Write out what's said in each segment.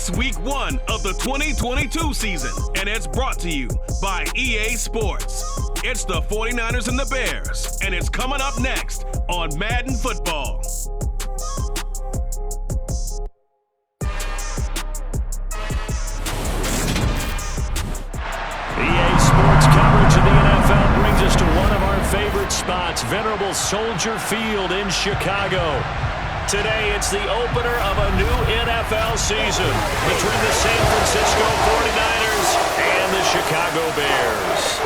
It's week 1 of the 2022 season, and it's brought to you by EA Sports. It's the 49ers and the Bears, and it's coming up next on Madden Football. EA Sports coverage of the NFL brings us to one of our favorite spots, venerable Soldier Field in Chicago. Today, it's the opener of a new NFL season between the San Francisco 49ers and the Chicago Bears.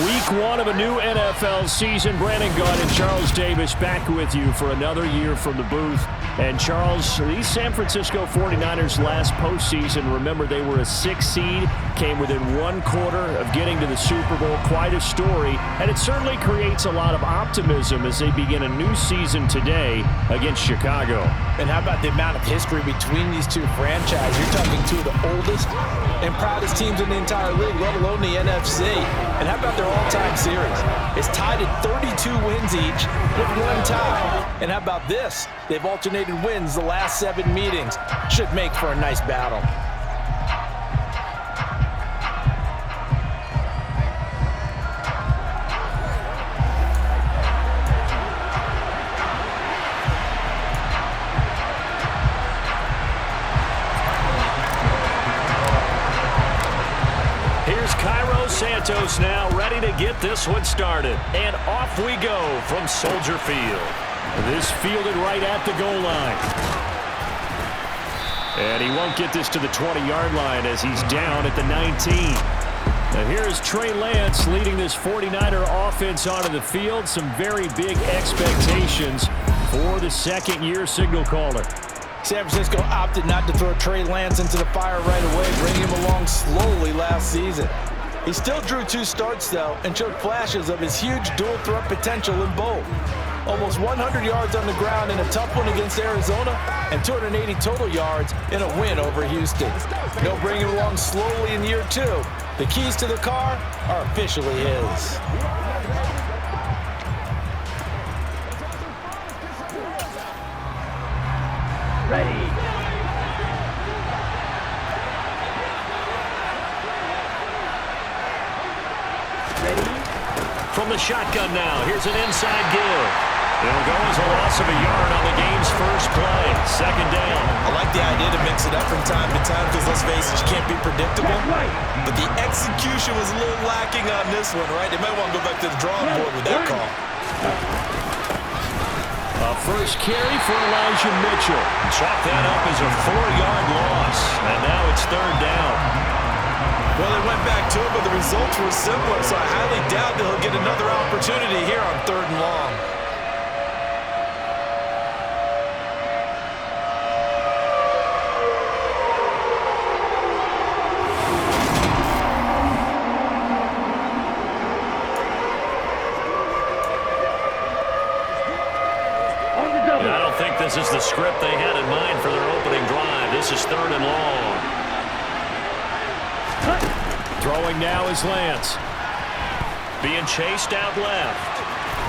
Week 1 of a new NFL season. Brandon Gunn and Charles Davis back with you for another year from the booth. And Charles, these San Francisco 49ers last postseason, remember they were a 6 seed, came within 1 quarter of getting to the Super Bowl. Quite a story, and it certainly creates a lot of optimism as they begin a new season today against Chicago. And how about the amount of history between these two franchises? You're talking two of the oldest and proudest teams in the entire league, let alone the NFC. And how about their all-time series? It's tied at 32 wins each with 1 tie. And how about this? They've alternated wins the last 7 meetings. Should make for a nice battle. Santos now ready to get this one started. And off we go from Soldier Field. This fielded right at the goal line. And he won't get this to the 20-yard line as he's down at the 19. Now here's Trey Lance leading this 49er offense onto the field. Some very big expectations for the second-year signal caller. San Francisco opted not to throw Trey Lance into the fire right away, bringing him along slowly last season. He still drew 2 starts, though, and showed flashes of his huge dual-threat potential in both. Almost 100 yards on the ground in a tough one against Arizona, and 280 total yards in a win over Houston. They'll bring him along slowly in year 2. The keys to the car are officially his. Ready. From the shotgun now, here's an inside give. It'll go as a loss of a yard on the game's first play. Second down. I like the idea to mix it up from time to time because, let's face it, you can't be predictable. But the execution was a little lacking on this one, right? They might want to go back to the drawing board with that call. A first carry for Elijah Mitchell. Chalk that up as a 4-yard loss. And now it's 3rd down. Well, they went back to it, but the results were similar, so I highly doubt that he'll get another opportunity here on 3rd and long. I don't think this is the script they had in mind for their opening drive. This is 3rd and long. Throwing now is Lance. Being chased out left.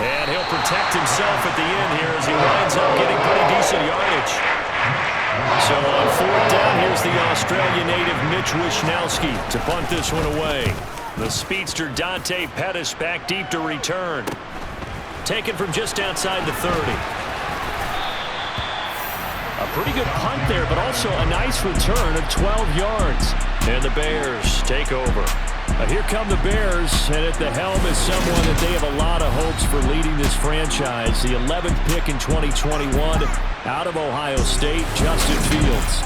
And he'll protect himself at the end here as he winds up getting pretty decent yardage. So on 4th down, here's the Australian native Mitch Wishnowski to punt this one away. The speedster Dante Pettis back deep to return. Taken from just outside the 30. A pretty good punt there, but also a nice return of 12 yards. And the Bears take over. Here come the Bears, and at the helm is someone that they have a lot of hopes for leading this franchise. The 11th pick in 2021 out of Ohio State, Justin Fields.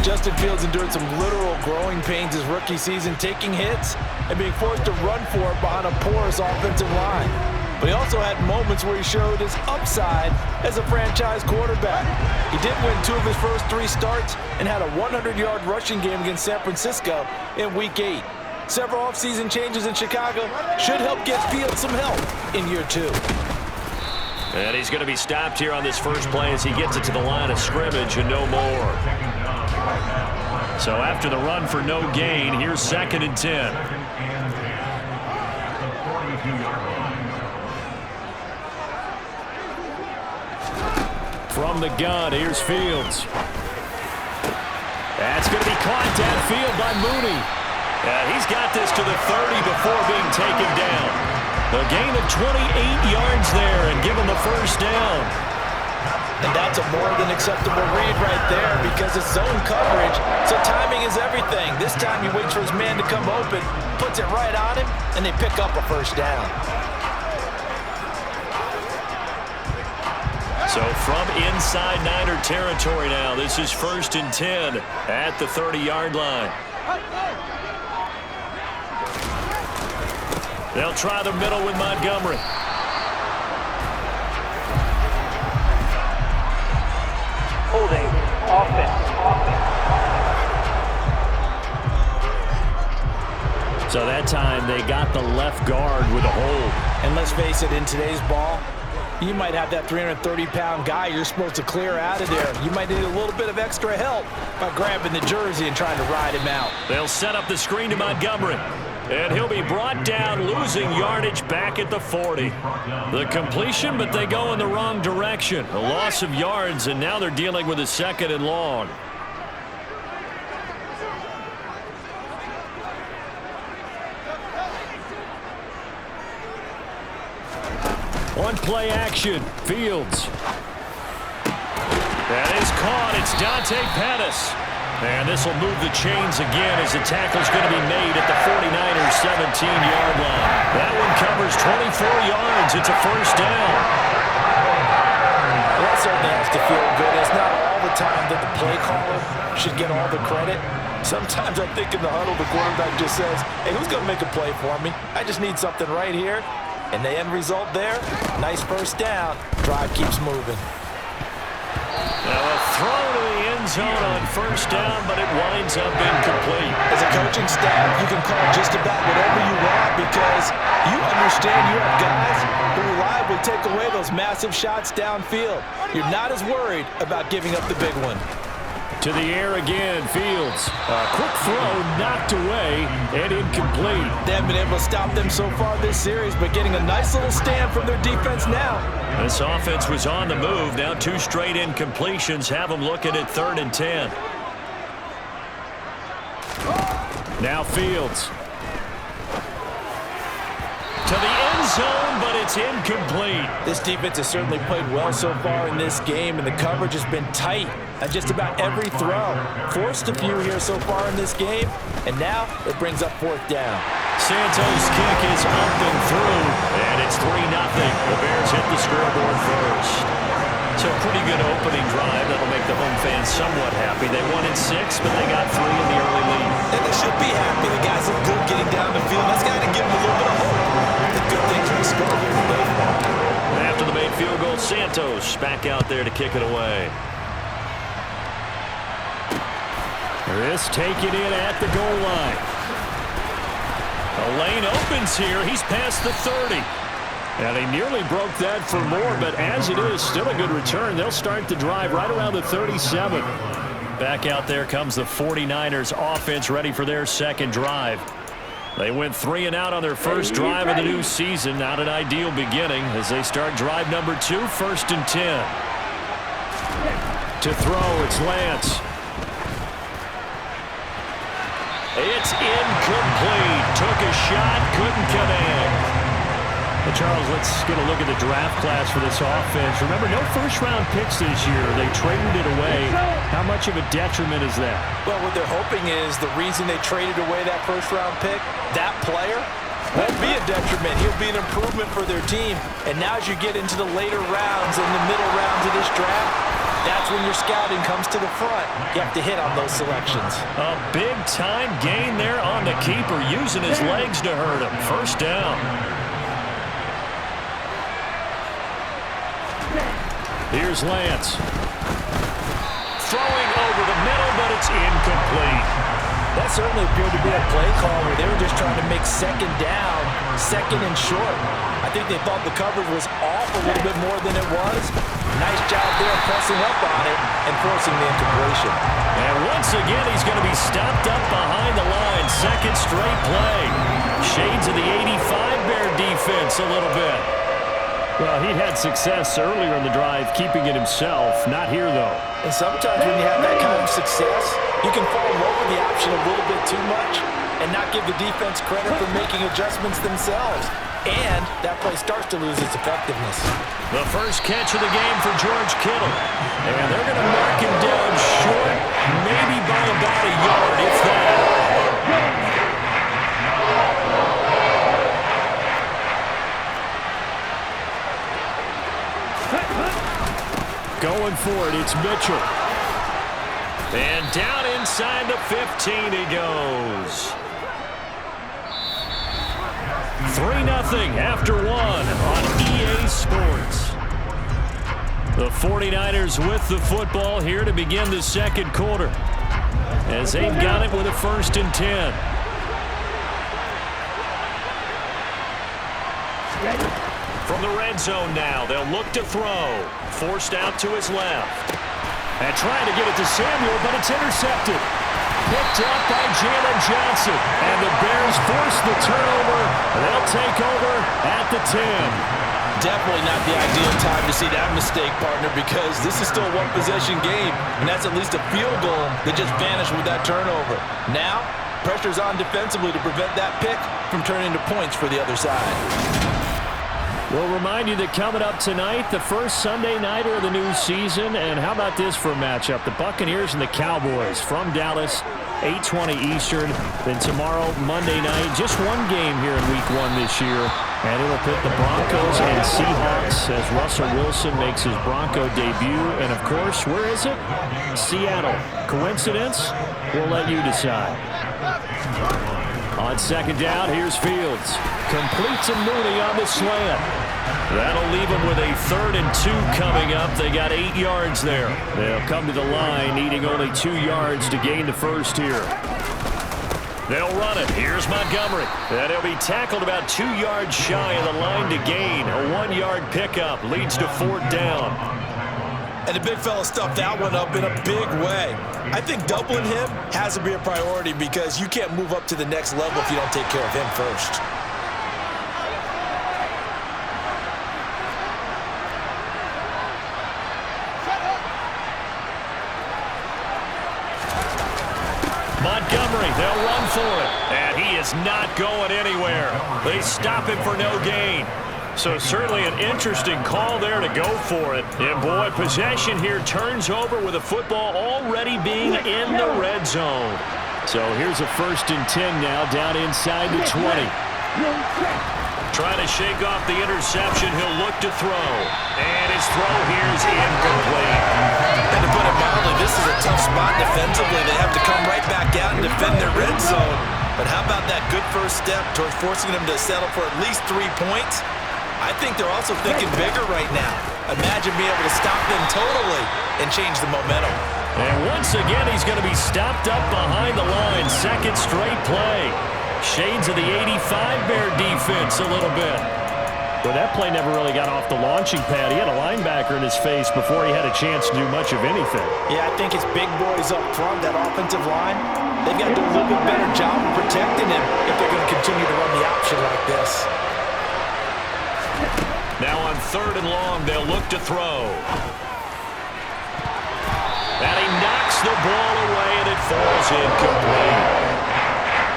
Justin Fields endured some literal growing pains his rookie season, taking hits and being forced to run for it behind a porous offensive line. But he also had moments where he showed his upside as a franchise quarterback. He did win 2 of his first 3 starts and had a 100-yard rushing game against San Francisco in Week 8. Several offseason changes in Chicago should help get Fields some help in year 2. And he's going to be stopped here on this first play as he gets it to the line of scrimmage and no more. So after the run for no gain, here's 2nd and 10. From the gun, here's Fields. That's going to be caught downfield by Mooney. And he's got this to the 30 before being taken down. A gain of 28 yards there and give him the first down. And that's a more than acceptable read right there because it's zone coverage, so timing is everything. This time he waits for his man to come open, puts it right on him, and they pick up a first down. So from inside Niner territory now, this is 1st and 10 at the 30-yard line. They'll try the middle with Montgomery. Holding offense. So that time they got the left guard with a hold. And let's face it, in today's ball, you might have that 330-pound guy you're supposed to clear out of there. You might need a little bit of extra help by grabbing the jersey and trying to ride him out. They'll set up the screen to Montgomery. And he'll be brought down, losing yardage back at the 40. The completion, but they go in the wrong direction. A loss of yards, and now they're dealing with a 2nd and long. One play action, Fields. That is caught. It's Dante Pettis. And this will move the chains again as the tackle's going to be made at the 49ers' 17-yard line. That one covers 24 yards. It's a first down. Well, that certainly has to feel good. It's not all the time that the play caller should get all the credit. Sometimes I think in the huddle, the quarterback just says, hey, who's going to make a play for me? I just need something right here. And the end result there, nice first down. Drive keeps moving. Now a throw to the end zone on first down, but it winds up incomplete. As a coaching staff, you can call just about whatever you want because you understand you have guys who reliably take away those massive shots downfield. You're not as worried about giving up the big one. To the air again, Fields. A quick throw knocked away and incomplete. They haven't been able to stop them so far this series, but getting a nice little stand from their defense now. This offense was on the move. Now 2 straight incompletions have them looking at 3rd and 10. Now Fields. To the end zone, but it's incomplete. This defense has certainly played well so far in this game, and the coverage has been tight on just about every throw. Forced a few here so far in this game, and now it brings up 4th down. Santos' kick is up and through, and it's 3-0. The Bears hit the scoreboard first. So a pretty good opening drive. That'll make the home fans somewhat happy. They won in 6, but they got 3 in the early lead. And they should be happy. The guys look good getting down the field. That's got to give them a little bit of hope. The good things we score here today. After the made field goal, Santos back out there to kick it away. This taken in at the goal line. A lane opens here. He's past the 30. And he nearly broke that for more, but as it is, still a good return. They'll start the drive right around the 37. Back out there comes the 49ers offense ready for their 2nd drive. They went 3 and out on their first drive of the new season. Not an ideal beginning as they start drive number 2, 1st and 10. To throw, it's Lance. It's incomplete. Took a shot, couldn't connect. Well, Charles, let's get a look at the draft class for this offense. Remember, no first-round picks this year. They traded it away. How much of a detriment is that? Well, what they're hoping is the reason they traded away that first-round pick, that player, won't be a detriment. He'll be an improvement for their team. And now as you get into the later rounds and the middle rounds of this draft, that's when your scouting comes to the front. You have to hit on those selections. A big-time gain there on the keeper, using his legs to hurt him. First down. Here's Lance. Throwing over the middle, but it's incomplete. That certainly appeared to be a play call where they were just trying to make 2nd down, 2nd and short. I think they thought the coverage was off a little bit more than it was. Nice job there pressing up on it and forcing the incompletion. And once again, he's going to be stopped up behind the line. 2nd straight play. Shades of the 85 Bear defense a little bit. Well, he had success earlier in the drive, keeping it himself. Not here, though. And sometimes when you have that kind of success, you can fall in love with the option a little bit too much and not give the defense credit for making adjustments themselves. And that play starts to lose its effectiveness. The first catch of the game for George Kittle. And they're going to mark him down short, maybe by about a yard, if that. Going for it, it's Mitchell. And down inside the 15 he goes. 3-0 after one on EA Sports. The 49ers with the football here to begin the second quarter, as they've got it with a 1st and 10. From the red zone now, they'll look to throw. Forced out to his left. And trying to get it to Samuel, but it's intercepted. Picked up by Jalen Johnson. And the Bears force the turnover. They'll take over at the 10. Definitely not the ideal time to see that mistake, partner, because this is still a one-possession game, and that's at least a field goal that just vanished with that turnover. Now, pressure's on defensively to prevent that pick from turning into points for the other side. We'll remind you that coming up tonight, the first Sunday nighter of the new season. And how about this for a matchup? The Buccaneers and the Cowboys from Dallas, 8:20 Eastern. Then tomorrow, Monday night, just one game here in Week 1 this year. And it'll pit the Broncos and Seahawks as Russell Wilson makes his Bronco debut. And, of course, where is it? Seattle. Coincidence? We'll let you decide. On second down, here's Fields. Complete to Mooney on the slant. That'll leave them with a 3rd and 2 coming up. They got 8 yards there. They'll come to the line, needing only 2 yards to gain the first here. They'll run it. Here's Montgomery. And he'll be tackled about 2 yards shy of the line to gain. A 1-yard pickup leads to 4th down. And the big fella stuffed that one up in a big way. I think doubling him has to be a priority because you can't move up to the next level if you don't take care of him first. Montgomery, they'll run for it. And he is not going anywhere. They stop him for no gain. So certainly an interesting call there to go for it. And boy, possession here turns over with the football already being in the red zone. So here's a 1st and 10 now down inside the 20. Trying to shake off the interception, he'll look to throw. And his throw here is incomplete. And to put it mildly, this is a tough spot defensively. They have to come right back out and defend their red zone. But how about that good first step towards forcing them to settle for at least 3 points? I think they're also thinking bigger right now. Imagine being able to stop them totally and change the momentum. And once again, he's going to be stopped up behind the line. 2nd straight play. Shades of the 85 Bear defense a little bit. But that play never really got off the launching pad. He had a linebacker in his face before he had a chance to do much of anything. Yeah, I think his big boys up front, that offensive line, they've got to do a little bit better job of protecting him if they're going to continue to run the option like this. Now on 3rd and long, they'll look to throw. And he knocks the ball away, and it falls incomplete.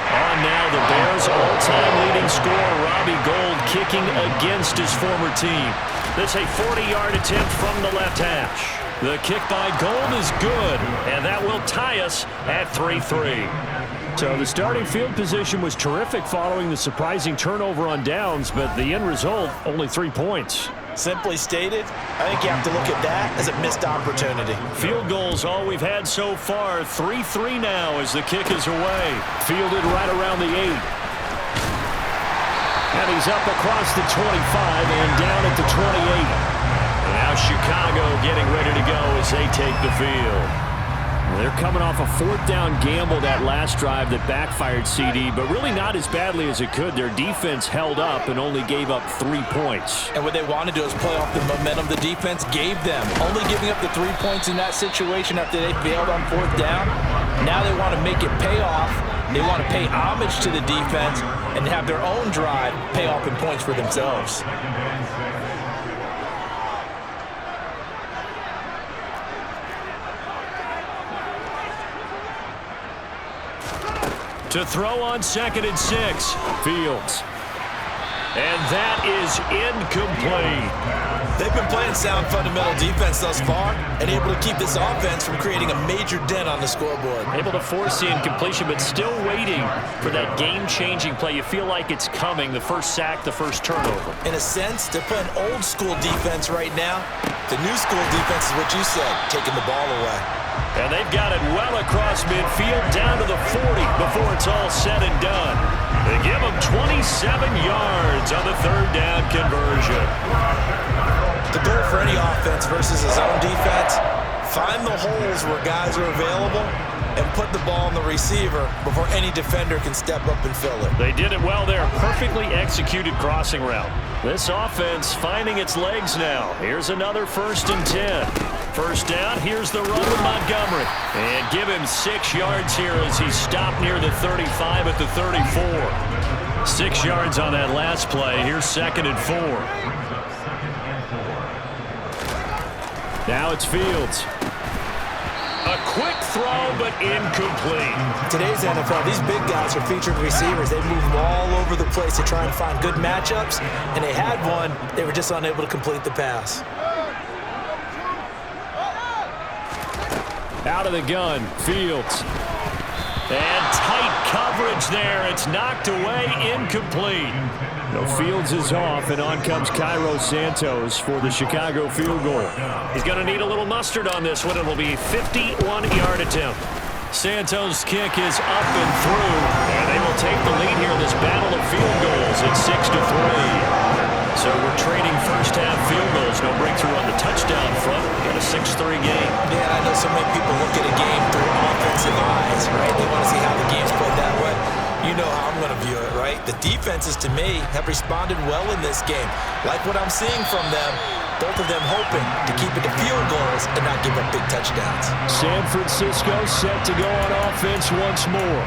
On now, the Bears' all-time leading scorer, Robbie Gould, kicking against his former team. That's a 40-yard attempt from the left hash. The kick by Gould is good, and that will tie us at 3-3. So the starting field position was terrific following the surprising turnover on downs, but the end result, only 3 points. Simply stated, I think you have to look at that as a missed opportunity. Field goals all we've had so far. 3-3 now as the kick is away. Fielded right around the 8. And he's up across the 25 and down at the 28. And now Chicago getting ready to go as they take the field. They're coming off a 4th down gamble that last drive that backfired CD, but really not as badly as it could. Their defense held up and only gave up 3 points. And what they want to do is play off the momentum the defense gave them. Only giving up the 3 points in that situation after they failed on 4th down. Now they want to make it pay off. They want to pay homage to the defense and have their own drive pay off in points for themselves. To throw on 2nd and 6. Fields. And that is incomplete. They've been playing sound fundamental defense thus far and able to keep this offense from creating a major dent on the scoreboard. Able to force the incompletion, but still waiting for that game-changing play. You feel like it's coming, the first sack, the first turnover. In a sense, they're playing old-school defense right now. The new school defense is what you said, taking the ball away. And they've got it well across midfield, down to the 40 before it's all said and done. They give them 27 yards on the 3rd down conversion. The goal for any offense versus his own defense, find the holes where guys are available and put the ball on the receiver before any defender can step up and fill it. They did it well there. Perfectly executed crossing route. This offense finding its legs now. Here's another 1st and 10. First down, here's the run with Montgomery. And give him 6 yards here as he stopped near the 35 at the 34. 6 yards on that last play. Here's 2nd and 4. Now it's Fields. A quick throw, but incomplete. Today's NFL, these big guys are featured receivers. They move all over the place to try and find good matchups, and they had one. They were just unable to complete the pass. Out of the gun, Fields. And tight coverage there. It's knocked away, incomplete. No, Fields is off, and on comes Cairo Santos for the Chicago field goal. He's going to need a little mustard on this one. It will be a 51-yard attempt. Santos' kick is up and through, and they will take the lead here in this battle of field goals at 6-3. So we're trading first-half field goals. No breakthrough on the touchdown front. Got a 6-3 game. Yeah, I know so many people look at a game through offensive eyes, right? They want to see how the game's played that way. You know how I'm going to view it, right? The defenses, to me, have responded well in this game. Like what I'm seeing from them, both of them hoping to keep it to field goals and not give up big touchdowns. San Francisco set to go on offense once more.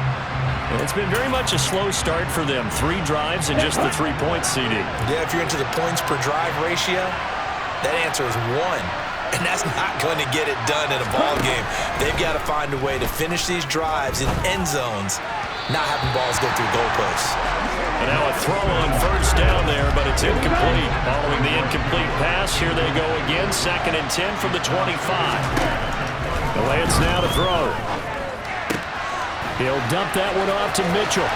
And it's been very much a slow start for them. 3 drives and just the 3-point seeding. Yeah, if you're into the points per drive ratio, that answer is 1. And that's not going to get it done in a ball game. They've got to find a way to finish these drives in end zones, not having balls go through goalposts. And now a throw on first down there, but it's incomplete. Following the incomplete pass, here they go again. 2nd and 10 from the 25. The Lance now to throw. He'll dump that one off to Mitchell.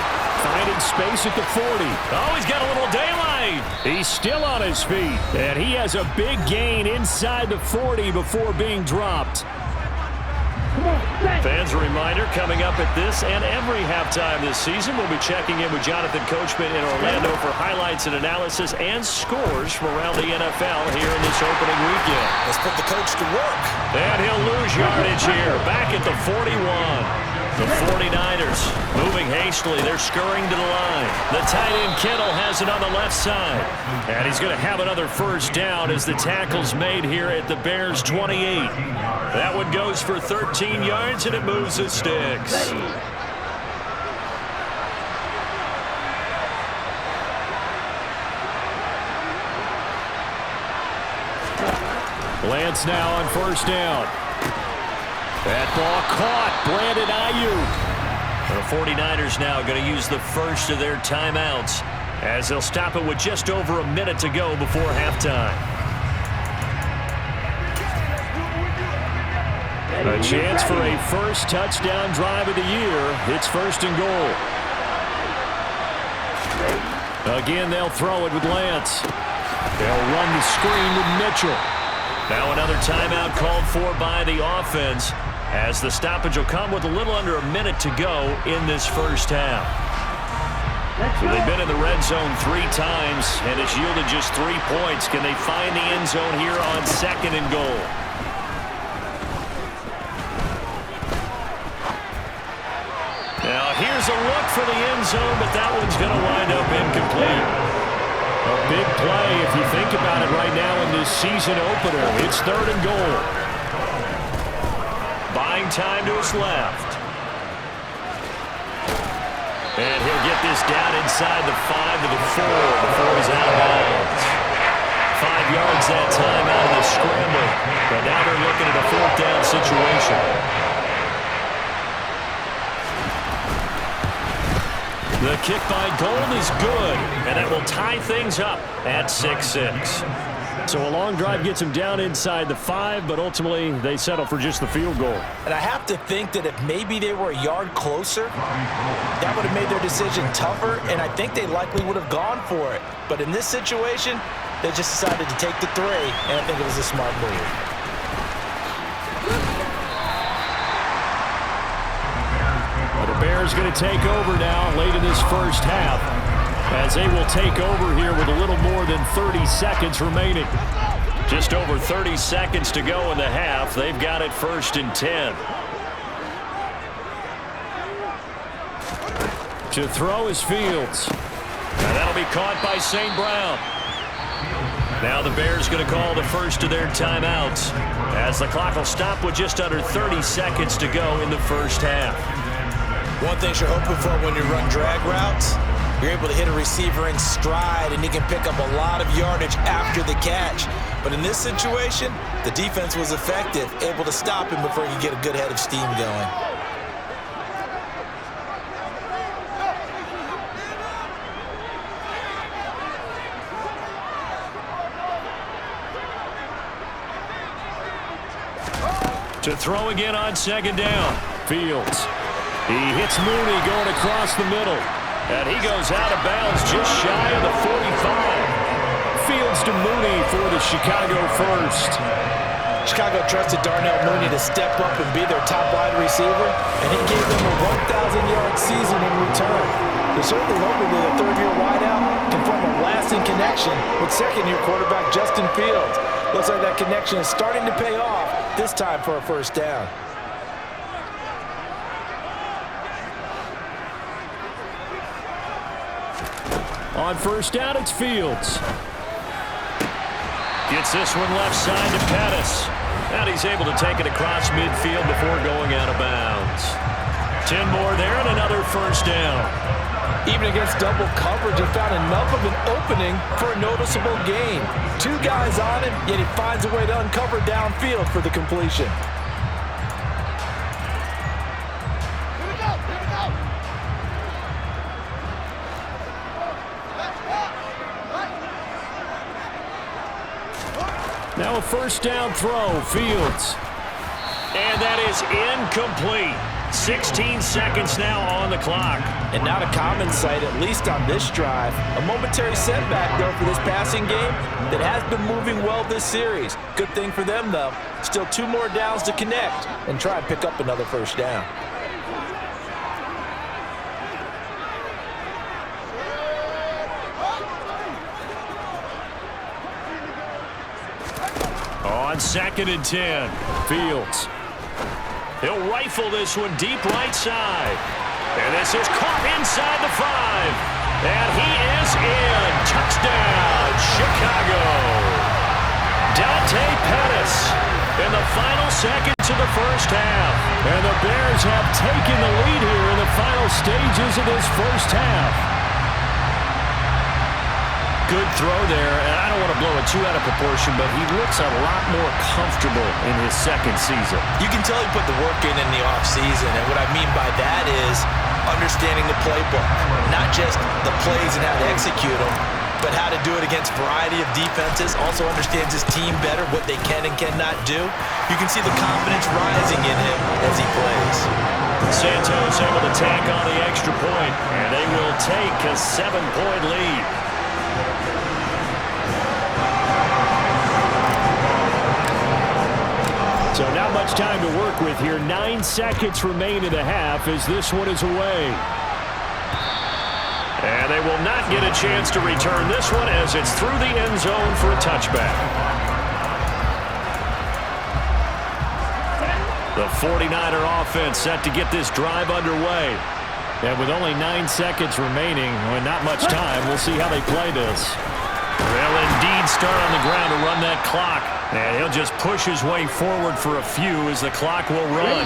Finding space at the 40. Oh, he's got a little daylight. He's still on his feet. And he has a big gain inside the 40 before being dropped. Fans, a reminder, coming up at this and every halftime this season, we'll be checking in with Jonathan Coachman in Orlando for highlights and analysis and scores from around the NFL here in this opening weekend. Let's put the coach to work. And he'll lose yardage here, back at the 41. The 49ers moving hastily. They're scurrying to the line. The tight end Kittle has it on the left side. And he's going to have another first down as the tackle's made here at the Bears' 28. That one goes for 13 yards, and it moves the sticks. Lance now on first down. That ball caught. Brandon Ayuk. The 49ers now going to use the first of their timeouts as they'll stop it with just over a minute to go before halftime. A chance for a first touchdown drive of the year. It's 1st and goal. Again, they'll throw it with Lance. They'll run the screen with Mitchell. Now another timeout called for by the offense, as the stoppage will come with a little under a minute to go in this first half. So they've been in the red zone 3 times, and it's yielded just 3 points. Can they find the end zone here on 2nd and goal? Now here's a look for the end zone, but that one's going to wind up incomplete. A big play if you think about it right now in this season opener. It's 3rd and goal. Buying time to his left. And he'll get this down inside the 5 to the 4 before he's out of bounds. 5 yards that time out of the scramble. But now they're looking at a 4th down situation. The kick by Gold is good, and that will tie things up at 6-6. So a long drive gets them down inside the 5, but ultimately they settle for just the field goal. And I have to think that if maybe they were a yard closer, that would have made their decision tougher, and I think they likely would have gone for it. But in this situation, they just decided to take the 3, and I think it was a smart move. The Bears going to take over now late in this first half, as they will take over here with a little more than 30 seconds remaining. Just over 30 seconds to go in the half. They've got it 1st and 10. To throw is Fields. And that'll be caught by St. Brown. Now the Bears going to call the first of their timeouts, as the clock will stop with just under 30 seconds to go in the first half. One thing you're hoping for when you run drag routes, you're able to hit a receiver in stride, and he can pick up a lot of yardage after the catch. But in this situation, the defense was effective, able to stop him before he could get a good head of steam going. To throw again on 2nd down. Fields. He hits Mooney going across the middle. And he goes out of bounds just shy of the 45. Fields to Mooney for the Chicago first. Chicago trusted Darnell Mooney to step up and be their top wide receiver, and he gave them a 1,000-yard season in return. They're certainly hoping that the third-year wideout can form a lasting connection with second-year quarterback Justin Fields. Looks like that connection is starting to pay off, this time for a first down. On first down, it's Fields. Gets this one left side to Pettis. And he's able to take it across midfield before going out of bounds. 10 more there and another first down. Even against double coverage, he found enough of an opening for a noticeable gain. 2 guys on him, yet he finds a way to uncover downfield for the completion. Now a first down throw, Fields. And that is incomplete. 16 seconds now on the clock. And not a common sight, at least on this drive. A momentary setback, though, for this passing game that has been moving well this series. Good thing for them, though. Still 2 more downs to connect and try and pick up another first down. On 2nd and 10, Fields. He'll rifle this one deep right side. And this is caught inside the 5. And he is in. Touchdown, Chicago. Dante Pettis in the final seconds of the first half. And the Bears have taken the lead here in the final stages of this first half. Good throw there, and I don't want to blow it too out of proportion, but he looks a lot more comfortable in his second season. You can tell he put the work in the offseason, and what I mean by that is understanding the playbook. Not just the plays and how to execute them, but how to do it against a variety of defenses. Also understands his team better, what they can and cannot do. You can see the confidence rising in him as he plays. Santos able to tack on the extra point, and they will take a 7-point lead. So not much time to work with here. 9 seconds remain in the half as this one is away. And they will not get a chance to return this one as it's through the end zone for a touchback. The 49er offense set to get this drive underway. And with only 9 seconds remaining, well, not much time, we'll see how they play this. They'll indeed start on the ground to run that clock. And he'll just push his way forward for a few as the clock will run.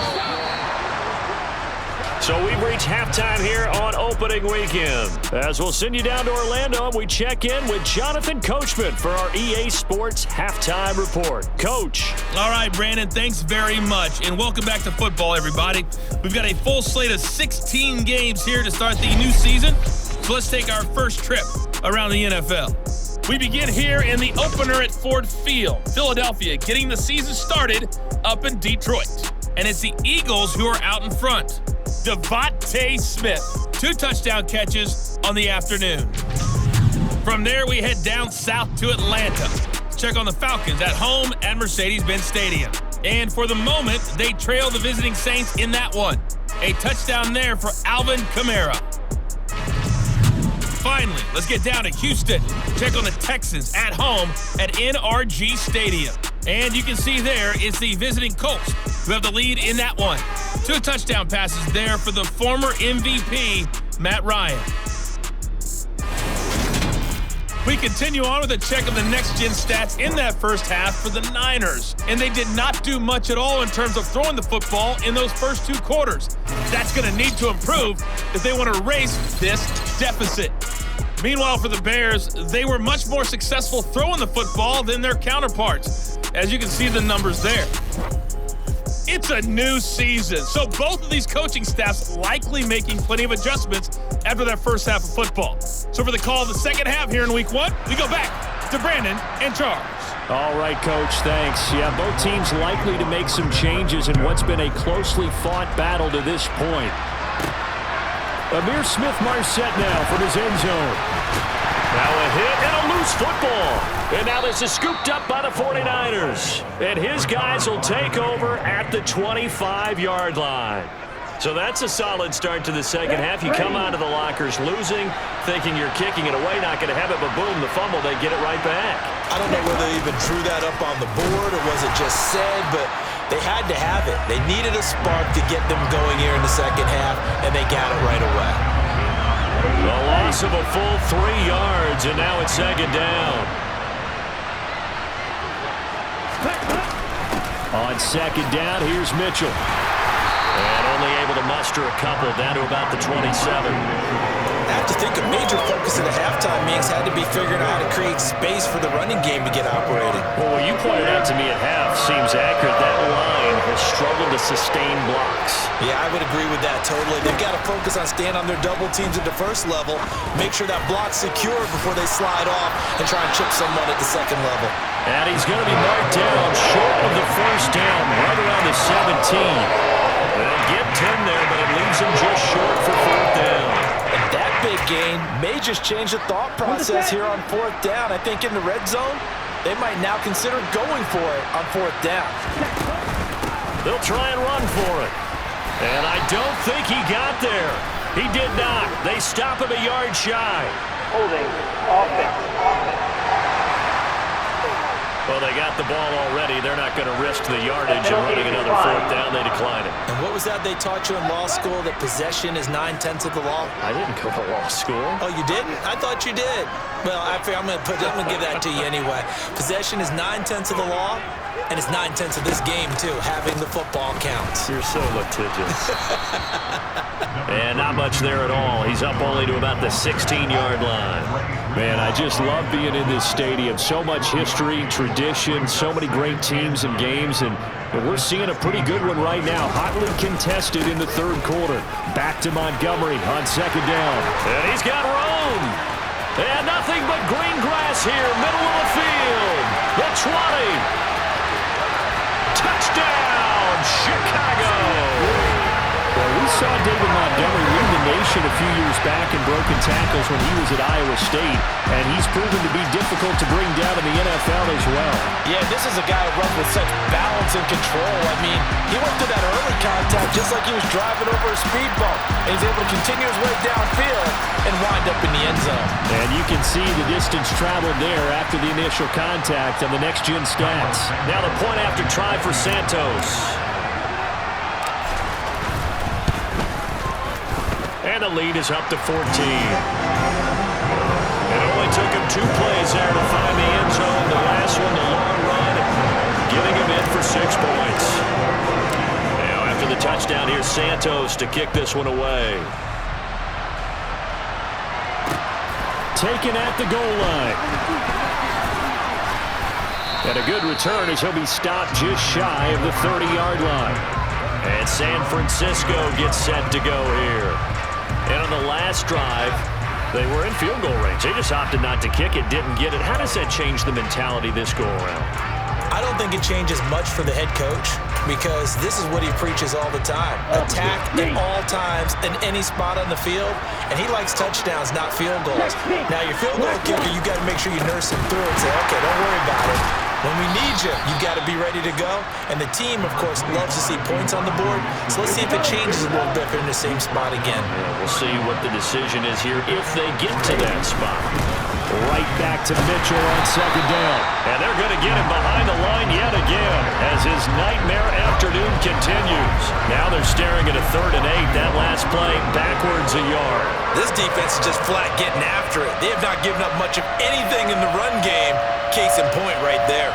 So we've reached halftime here on opening weekend. As we'll send you down to Orlando, we check in with Jonathan Coachman for our EA Sports Halftime Report. Coach. All right, Brandon, thanks very much. And welcome back to football, everybody. We've got a full slate of 16 games here to start the new season. So let's take our first trip around the NFL. We begin here in the opener at Ford Field. Philadelphia getting the season started up in Detroit. And it's the Eagles who are out in front. Devontae Smith, 2 touchdown catches on the afternoon. From there, we head down south to Atlanta. Check on the Falcons at home at Mercedes-Benz Stadium. And for the moment, they trail the visiting Saints in that one. A touchdown there for Alvin Kamara. Finally, let's get down to Houston. Check on the Texans at home at NRG Stadium. And you can see there it's the visiting Colts who have the lead in that one. 2 touchdown passes there for the former MVP, Matt Ryan. We continue on with a check of the next-gen stats in that first half for the Niners. And they did not do much at all in terms of throwing the football in those first 2 quarters. That's going to need to improve if they want to erase this deficit. Meanwhile, for the Bears, they were much more successful throwing the football than their counterparts. As you can see the numbers there. It's a new season, so both of these coaching staffs likely making plenty of adjustments after that first half of football. So for the call of the second half here in week 1, we go back to Brandon and Charles. All right, Coach, thanks. Yeah, both teams likely to make some changes in what's been a closely fought battle to this point. Amir Smith-Marset now from his end zone. Now a hit and a loose football. And now this is scooped up by the 49ers. And his guys will take over at the 25-yard line. So that's a solid start to the second half. You come out of the lockers losing, thinking you're kicking it away, not going to have it, but boom, the fumble, they get it right back. I don't know whether they even drew that up on the board or was it just said, but they had to have it. They needed a spark to get them going here in the second half, and they got it right away. A loss of a full 3 yards, and now it's second down. On second down, here's Mitchell. And only able to muster a couple down to about the 27. I have to think a major focus in the halftime meetings had to be figuring out how to create space for the running game to get operating. Well, what you pointed out to me at half seems accurate. That line has struggled to sustain blocks. Yeah, I would agree with that totally. They've got to focus on staying on their double teams at the first level, make sure that block's secure before they slide off and try and chip someone at the second level. And he's going to be marked down short of the first down, right around the 17. They'll get 10 there, but it leaves him just short for 4th down. And that big gain may just change the thought process here on 4th down. I think in the red zone, they might now consider going for it on 4th down. They'll try and run for it. And I don't think he got there. He did not. They stop him a yard shy. Holding offense. Well, they got the ball already. They're not going to risk the yardage and running another 4th down. They decline it. And what was that they taught you in law school, that possession is 9/10 of the law? I didn't go to law school. Oh, you didn't? I thought you did. Well, I'm going to give that to you anyway. Possession is 9/10 of the law, and it's 9/10 of this game, too, having the football counts. You're so litigious. And not much there at all. He's up only to about the 16-yard line. Man, I just love being in this stadium. So much history, tradition, so many great teams and games, and we're seeing a pretty good one right now. Hotly contested in the 3rd quarter. Back to Montgomery on second down. And he's got room. And nothing but green grass here, middle of the field. The 20. Touchdown, Chicago. Well, we saw David Montgomery lead the nation a few years back in broken tackles when he was at Iowa State, and he's proven to be difficult to bring down in the NFL as well. Yeah, this is a guy who runs with such balance and control. I mean, he went through that early contact just like he was driving over a speed bump, and he's able to continue his way downfield and wind up in the end zone. And you can see the distance traveled there after the initial contact on the next-gen stats. Now the point after try for Santos. And the lead is up to 14. It only took him 2 plays there to find the end zone. The last one, the long run, getting him in for 6 points. Now after the touchdown, here's Santos to kick this one away. Taken at the goal line. And a good return as he'll be stopped just shy of the 30-yard line. And San Francisco gets set to go here. And on the last drive, they were in field goal range. They just opted not to kick it, didn't get it. How does that change the mentality this go-around? I don't think it changes much for the head coach because this is what he preaches all the time. Attack at all times in any spot on the field, and he likes touchdowns, not field goals. Now, your field goal kicker, you got to make sure you nurse him through and say, okay, don't worry about it. When we need you, you got to be ready to go. And the team, of course, loves to see points on the board. So let's see if it changes a little bit if they're in the same spot again. Yeah, we'll see what the decision is here if they get to that spot. Right back to Mitchell on second down. And they're going to get him behind the line yet again as his nightmare afternoon continues. Now they're staring at a 3rd and 8. That last play backwards a yard. This defense is just flat getting after it. They have not given up much of anything in the run game. Case in point right there.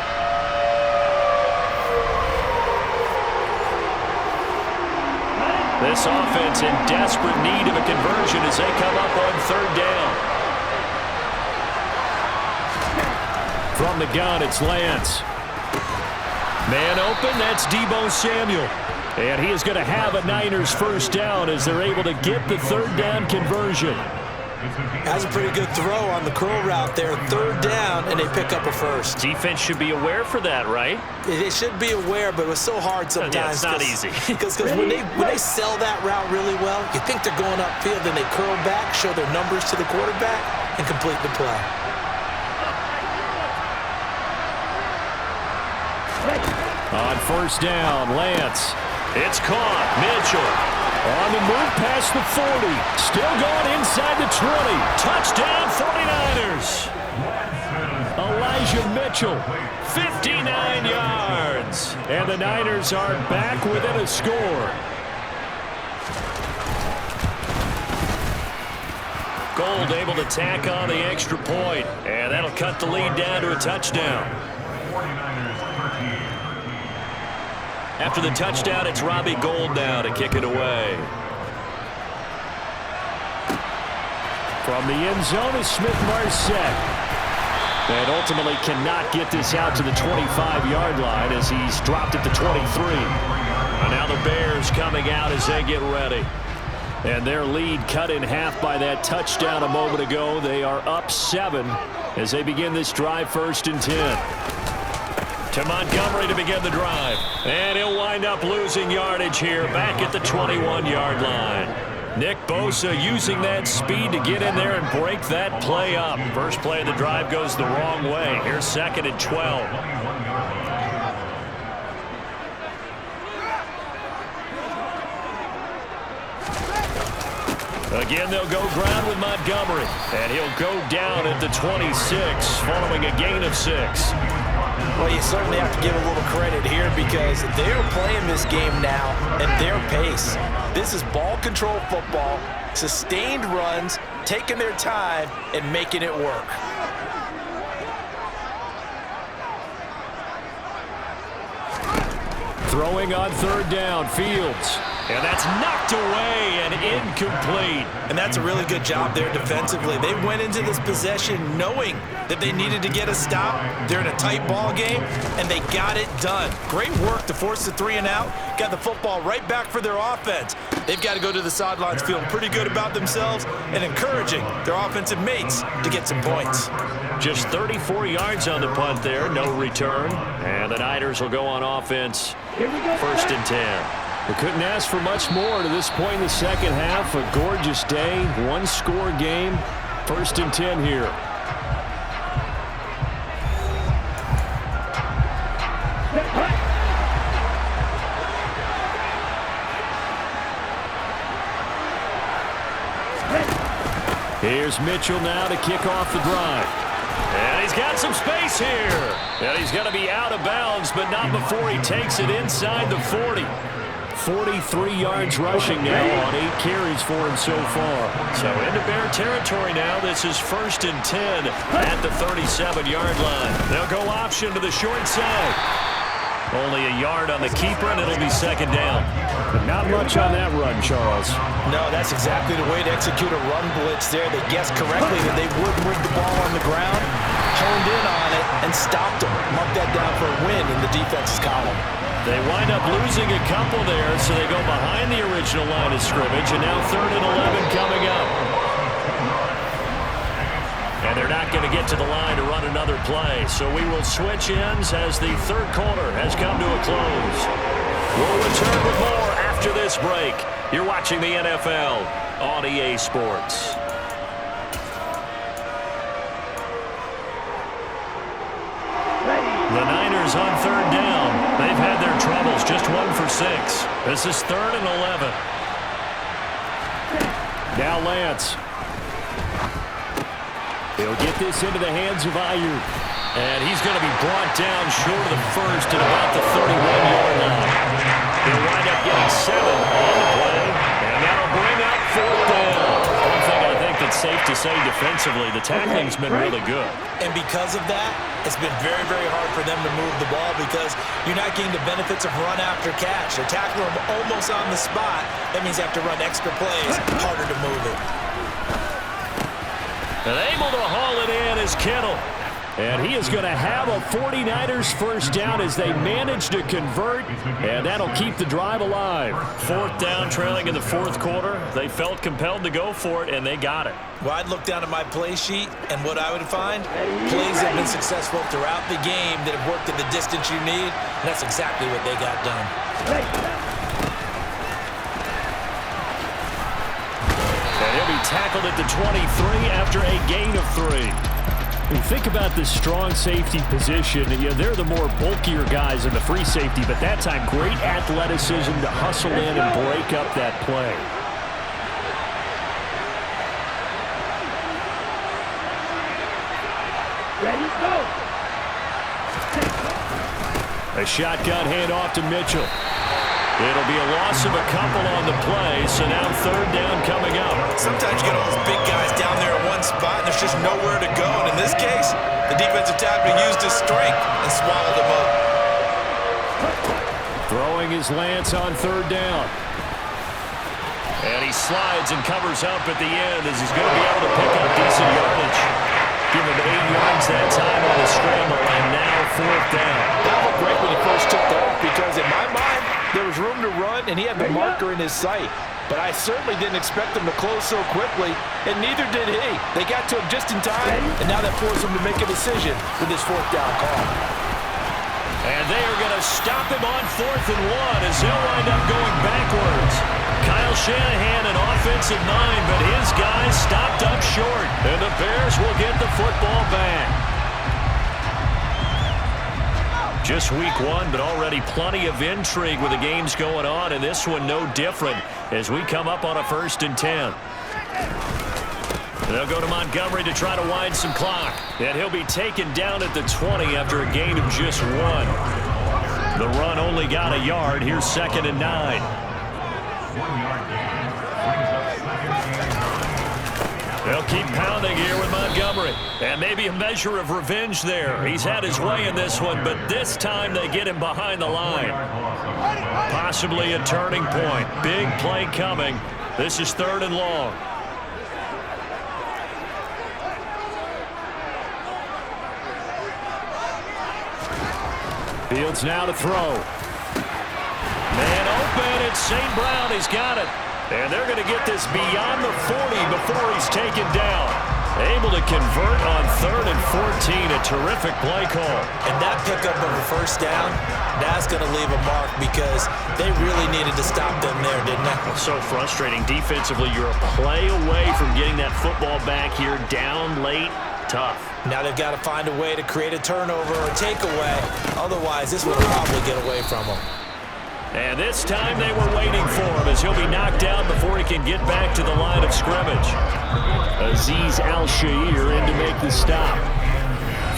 This offense in desperate need of a conversion as they come up on 3rd down. From the gun, it's Lance. Man open, that's Deebo Samuel. And he is going to have a Niners first down as they're able to get the 3rd down conversion. Has a pretty good throw on the curl route there. 3rd down, and they pick up a first. Defense should be aware for that, right? They should be aware, but it was so hard sometimes. Yeah, it's not easy. Because when they sell that route really well, you think they're going upfield, then they curl back, show their numbers to the quarterback, and complete the play. On 1st down, Lance. It's caught. Mitchell on the move past the 40. Still going inside the 20. Touchdown 49ers. Elijah Mitchell, 59 yards. And the Niners are back within a score. Gold able to tack on the extra point. And that'll cut the lead down to a touchdown. After the touchdown, it's Robbie Gould now to kick it away. From the end zone is Smith-Marset. And ultimately cannot get this out to the 25-yard line as he's dropped at the 23. And now the Bears coming out as they get ready. And their lead cut in half by that touchdown a moment ago. They are up 7 as they begin this drive 1st and 10. To Montgomery to begin the drive. And he'll wind up losing yardage here back at the 21-yard line. Nick Bosa using that speed to get in there and break that play up. First play of the drive goes the wrong way. Here's 2nd and 12. Again, they'll go ground with Montgomery. And he'll go down at the 26 following a gain of 6. Well, you certainly have to give a little credit here because they're playing this game now at their pace. This is ball control football, sustained runs, taking their time, and making it work. Throwing on 3rd down, Fields. And that's knocked away and incomplete. And that's a really good job there defensively. They went into this possession knowing that they needed to get a stop. They're in a tight ball game, and they got it done. Great work to force the 3 and out. Got the football right back for their offense. They've got to go to the sidelines feeling pretty good about themselves and encouraging their offensive mates to get some points. Just 34 yards on the punt there, no return. And the Niners will go on offense, 1st and 10. We couldn't ask for much more to this point in the second half. A gorgeous day, 1-score game, 1st and 10 here. Here's Mitchell now to kick off the drive. And he's got some space here. And he's going to be out of bounds, but not before he takes it inside the 40. 43 yards rushing now on 8 carries for him so far. So into Bear territory now. This is 1st and 10 at the 37-yard line. They'll go option to the short side. Only a yard on the keeper, and it'll be second down. But not much on that run, Charles. No, that's exactly the way to execute a run blitz there. They guessed correctly that they would move the ball on the ground, honed in on it, and stopped them. Marked that down for a win in the defense's column. They wind up losing a couple there, so they go behind the original line of scrimmage, and now 3rd and 11 coming up. And they're not going to get to the line to run another play, so we will switch ends as the third quarter has come to a close. We'll return with more after this break. You're watching the NFL on EA Sports. The Niners on 3rd down. They've had their troubles, just 1 for 6. This is 3rd and 11. Now Lance. He'll get this into the hands of Ayuk. And he's going to be brought down short of the first at about the 31-yard line. He'll wind up getting 7 on the play. And that'll bring up 4th down. One thing I think that's safe to say defensively, the tackling's been really good. And because of that, it's been very, very hard for them to move the ball because you're not getting the benefits of run after catch. They're tackling them almost on the spot. That means they have to run extra plays, harder to move it. And able to haul it in is Kittle. And he is going to have a 49ers first down as they manage to convert, and that'll keep the drive alive. 4th down, trailing in the 4th quarter. They felt compelled to go for it, and they got it. Well, I'd look down at my play sheet, and what I would find, plays that have been successful throughout the game that have worked at the distance you need, and that's exactly what they got done. And he'll be tackled at the 23 after a gain of 3. When you think about the strong safety position, they're the more bulkier guys in the free safety, but that time great athleticism to hustle in and break up that play. Ready, go. A shotgun handoff to Mitchell. It'll be a loss of a couple on the play, so now 3rd down coming up. Sometimes you get all those big guys down there in one spot, and there's just nowhere to go. And in this case, the defensive tackle used his strength and swallowed him up. Throwing his Lance on 3rd down. And he slides and covers up at the end as he's going to be able to pick up decent yardage. Give him 8 yards that time on the scramble, and now 4th down. That looked great when he first took off because in my mind, there was room to run, and he had the marker in his sight. But I certainly didn't expect him to close so quickly, and neither did he. They got to him just in time, and now that forced him to make a decision with his 4th down call. And they are going to stop him on 4th and 1 as they'll wind up going backwards. Kyle Shanahan, an offensive mind, but his guys stopped up short, and the Bears will get the football back. Just week 1, but already plenty of intrigue with the games going on, and this one no different as we come up on a 1st and 10. They'll go to Montgomery to try to wind some clock, and he'll be taken down at the 20 after a gain of just 1. The run only got a yard. Here's 2nd and 9. They'll keep pounding here with Montgomery. And maybe a measure of revenge there. He's had his way in this one, but this time they get him behind the line. Possibly a turning point. Big play coming. This is 3rd and long. Fields now to throw. Man open, it's St. Brown. He's got it. And they're going to get this beyond the 40 before he's taken down. Able to convert on 3rd and 14. A terrific play call. And that pickup of a 1st down, that's going to leave a mark because they really needed to stop them there, didn't they? So frustrating. Defensively, you're a play away from getting that football back here down late. Tough. Now they've got to find a way to create a turnover or takeaway. Otherwise, this will probably get away from them. And this time they were waiting for him as he'll be knocked down before he can get back to the line of scrimmage. Azeez Al-Shaair in to make the stop.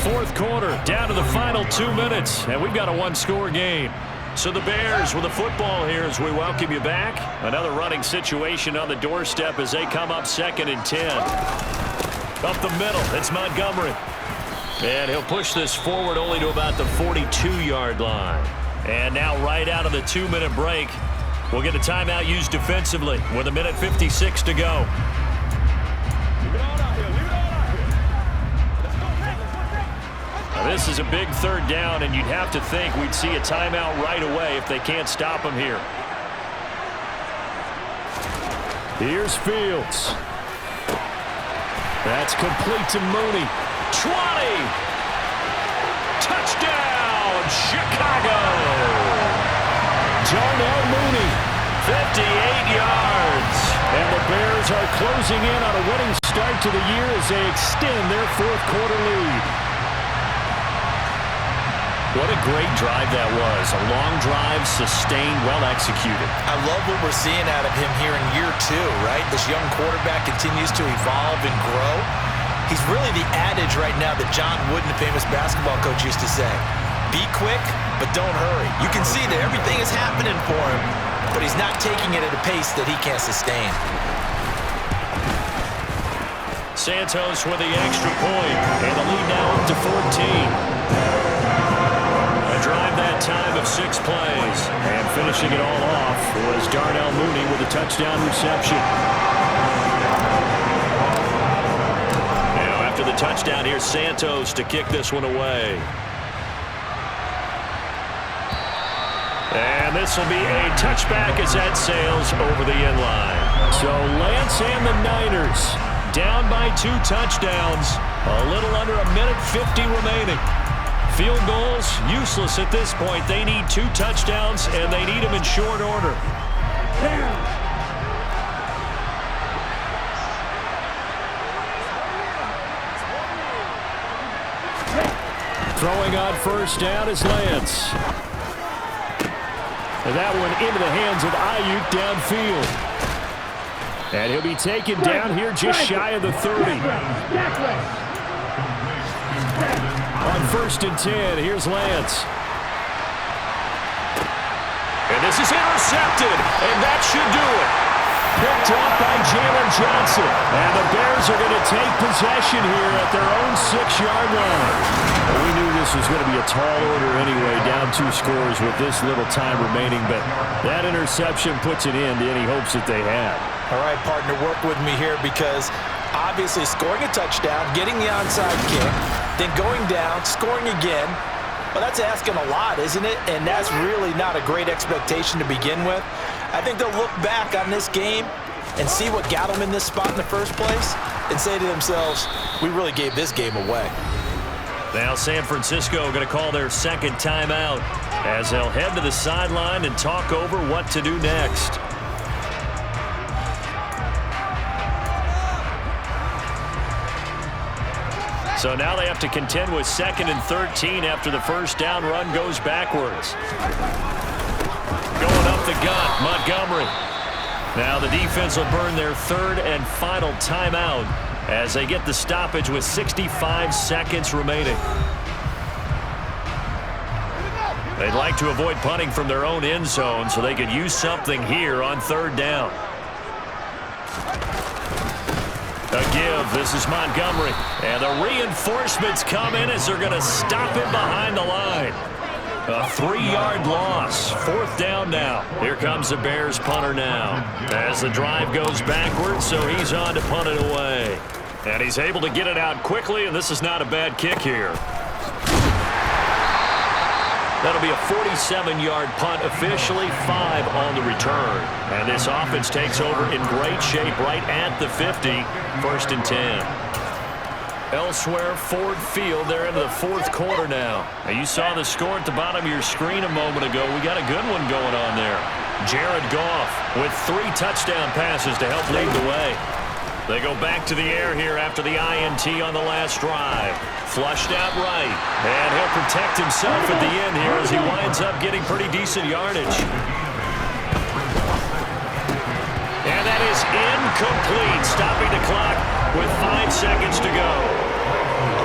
4th quarter, down to the final 2 minutes, and we've got a 1-score game. So the Bears with the football here as we welcome you back. Another running situation on the doorstep as they come up 2nd and 10. Up the middle, it's Montgomery. And he'll push this forward only to about the 42-yard line. And now right out of the 2-minute break, we'll get a timeout used defensively with 1:56 to go. Now this is a big third down, and you'd have to think we'd see a timeout right away if they can't stop him here. Here's Fields. That's complete to Mooney. 20! Touchdown, Chicago! Darnell Mooney, 58 yards. And the Bears are closing in on a winning start to the year as they extend their fourth-quarter lead. What a great drive that was. A long drive, sustained, well-executed. I love what we're seeing out of him here in year 2, right? This young quarterback continues to evolve and grow. He's really the adage right now that John Wooden, the famous basketball coach, used to say. Be quick, but don't hurry. You can see that everything is happening for him, but he's not taking it at a pace that he can't sustain. Santos with the extra point, and the lead now up to 14. A drive that time of 6 plays, and finishing it all off was Darnell Mooney with a touchdown reception. Now after the touchdown, here's Santos to kick this one away. And this will be a touchback as that sails over the end line. So Lance and the Niners down by 2 touchdowns. A little under 1:50 remaining. Field goals useless at this point. They need 2 touchdowns, and they need them in short order. Throwing on first down is Lance. And that one into the hands of Ayuk downfield. And he'll be taken down here just shy of the 30. On 1st and 10, here's Lance. And this is intercepted, and that should do it. Picked up by Jalen Johnson. And the Bears are going to take possession here at their own 6-yard line. Well, we knew this was going to be a tall order anyway, down 2 scores with this little time remaining, but that interception puts an end to any hopes that they had. All right, partner, work with me here because obviously scoring a touchdown, getting the onside kick, then going down, scoring again. Well, that's asking a lot, isn't it? And that's really not a great expectation to begin with. I think they'll look back on this game and see what got them in this spot in the first place and say to themselves, we really gave this game away. Now San Francisco going to call their second timeout as they'll head to the sideline and talk over what to do next. So now they have to contend with 2nd and 13 after the first down run goes backwards. Going up the gut, Montgomery. Now the defense will burn their 3rd and final timeout as they get the stoppage with 65 seconds remaining. They'd like to avoid punting from their own end zone so they could use something here on 3rd down. A give. This is Montgomery. And the reinforcements come in as they're going to stop him behind the line. A 3-yard loss. 4th down now. Here comes the Bears punter now. As the drive goes backwards, so he's on to punt it away. And he's able to get it out quickly, and this is not a bad kick here. That'll be a 47-yard punt, officially 5 on the return. And this offense takes over in great shape right at the 50, 1st and 10. Elsewhere, Ford Field, they're into the 4th quarter now. Now. You saw the score at the bottom of your screen a moment ago. We got a good one going on there. Jared Goff with 3 touchdown passes to help lead the way. They go back to the air here after the INT on the last drive. Flushed out right. And he'll protect himself at the end here as he winds up getting pretty decent yardage. And that is incomplete, stopping the clock with 5 seconds to go.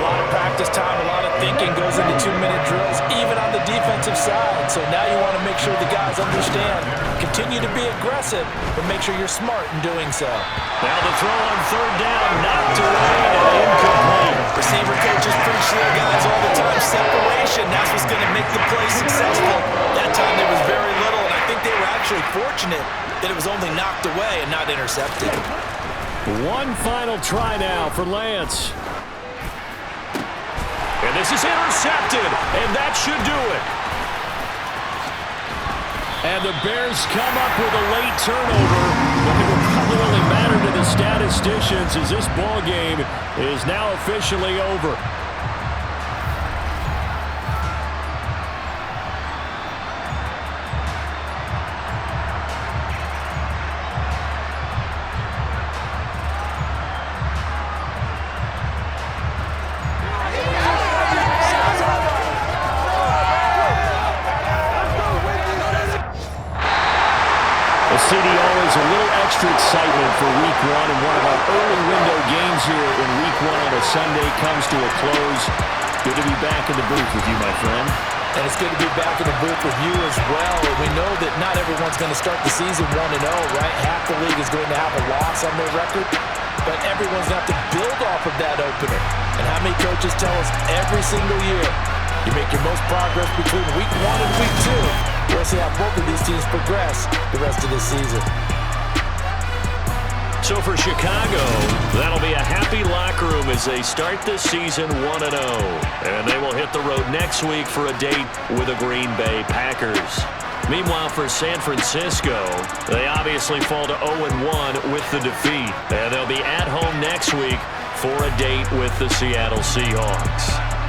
A lot of practice time, a lot of thinking goes into 2-minute drills, even on the defensive side. So now you want to make sure the guys understand. Continue to be aggressive, but make sure you're smart in doing so. Now the throw on 3rd down, knocked away and incomplete. Receiver coaches preach to their guys all the time. Separation, that's what's going to make the play successful. That fortunate that it was only knocked away and not intercepted. One final try now for Lance. And this is intercepted, and that should do it. And the Bears come up with a late turnover, but it will probably only matter to the statisticians as this ball game is now officially over. Always a little extra excitement for Week 1, and one of our early window games here in Week 1 on a Sunday comes to a close. Good to be back in the booth with you, my friend. And it's good to be back in the booth with you as well. We know that not everyone's going to start the season 1-0, right? Half the league is going to have a loss on their record, but everyone's going to have to build off of that opener. And how many coaches tell us every single year, you make your most progress between Week 1 and Week 2. We'll see how both of these teams progress the rest of this season. So for Chicago, that'll be a happy locker room as they start this season 1-0. And they will hit the road next week for a date with the Green Bay Packers. Meanwhile, for San Francisco, they obviously fall to 0-1 with the defeat. And they'll be at home next week for a date with the Seattle Seahawks.